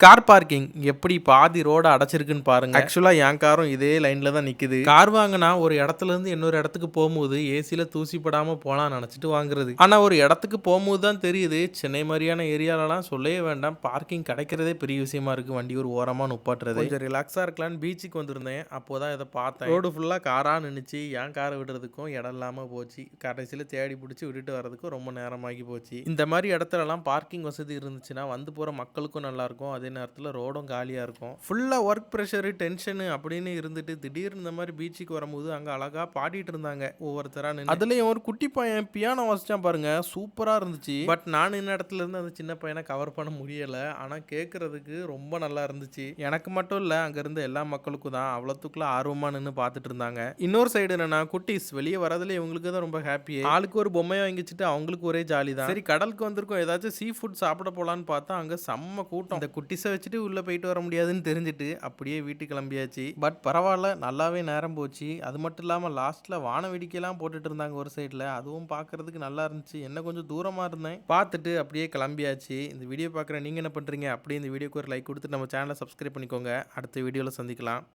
Car parking எப்படி பாதி ரோட அடைச்சிருக்குன்னு பாருங்க. ஆக்சுவலா என் காரும் இதே லைன்ல தான் நிக்குது. கார் வாங்கினா ஒரு இடத்துல இருந்து இன்னொரு இடத்துக்கு போகும்போது ஏசில தூசிப்படாம போலாம் நினைச்சிட்டு வாங்குறது. ஆனா ஒரு இடத்துக்கு போகும்போது தான் தெரியுது, சென்னை மாதிரியான ஏரியாலலாம் சொல்லவே வேண்டாம், பார்க்கிங் கிடைக்கிறதே பெரிய விஷயமா இருக்கு. வண்டி ஒரு ஓரமா நுப்பாட்டுறது. கொஞ்சம் ரிலாக்ஸா இருக்கலாம்னு பீச்சுக்கு வந்திருந்தேன். அப்போதான் இதை பார்த்தேன். ரோடு ஃபுல்லா காரா நின்னுச்சு. என் காரை விடுறதுக்கும் இடம் இல்லாம போச்சு. கடைசியில தேடி பிடிச்சி விட்டுட்டு வர்றதுக்கும் ரொம்ப நேரமாகி போச்சு. இந்த மாதிரி இடத்துலலாம் பார்க்கிங் வசதி இருந்துச்சுன்னா வந்து போற மக்களுக்கும் நல்லா இருக்கும். அதே நேரத்தில் ரோடும் காலியாக இருக்கும். ஃபுல்லாக ஒர்க் ப்ரெஷரு டென்ஷனு அப்படின்னு இருந்துட்டு திடீர்னு இந்த மாதிரி பீச்சுக்கு வரும்போது அங்கே அழகாக பாடிட்டு இருந்தாங்க ஒவ்வொருத்தராக நின்று. அதுலேயும் ஒரு குட்டி பையன் பியானோ வாசிச்சான் பாருங்க, சூப்பராக இருந்துச்சு. பட் நான் இந்த இடத்துல இருந்து அந்த சின்ன பையனை கவர் பண்ண முடியலை. ஆனால் கேட்கறதுக்கு ரொம்ப நல்லா இருந்துச்சு. எனக்கு மட்டும் இல்லை, அங்கே இருந்த எல்லா மக்களுக்கும் தான் அவ்வளோத்துக்குள்ள ஆர்வமாக நின்று பார்த்துட்டு இருந்தாங்க. இன்னொரு சைடு என்னன்னா, குட்டீஸ் வெளியே வரதுல இவங்களுக்கு தான் ரொம்ப ஹாப்பி. ஆளுக்கு ஒரு பொம்மையை வாங்கிச்சுட்டு அவங்களுக்கு ஒரே ஜாலி தான். சரி, கடலுக்கு வந்திருக்கோம், ஏதாச்சும் சீ ஃபுட் சாப்பிட போலான்னு பார்த்தா அங்கே செம்ம கூட்டம். இந்த குட்டிஸை வச்சுட்டு உள்ளே போயிட்டு வர முடியாதுன்னு தெரிஞ்சுட்டு அப்படியே வீட்டுக்கு கிளம்பியாச்சு. பட் பரவாயில்ல, நல்லாவே நேரம் போச்சு. அது மட்டும் இல்லாமல் லாஸ்ட்டில் வான வேடிக்கையெல்லாம் போட்டுட்டு இருந்தாங்க ஒரு சைடில். அதுவும் பார்க்கறதுக்கு நல்லா இருந்துச்சு. என்ன கொஞ்சம் தூரமாக இருந்தேன், பார்த்துட்டு அப்படியே கிளம்பியாச்சு. இந்த வீடியோ பார்க்குற நீங்கள் என்ன பண்ணுறீங்க? அப்படியே இந்த வீடியோக்கு ஒரு லைக் கொடுத்து நம்ம சேனலை சப்ஸ்கிரைப் பண்ணிக்கோங்க. அடுத்த வீடியோவில் சந்திக்கலாம்.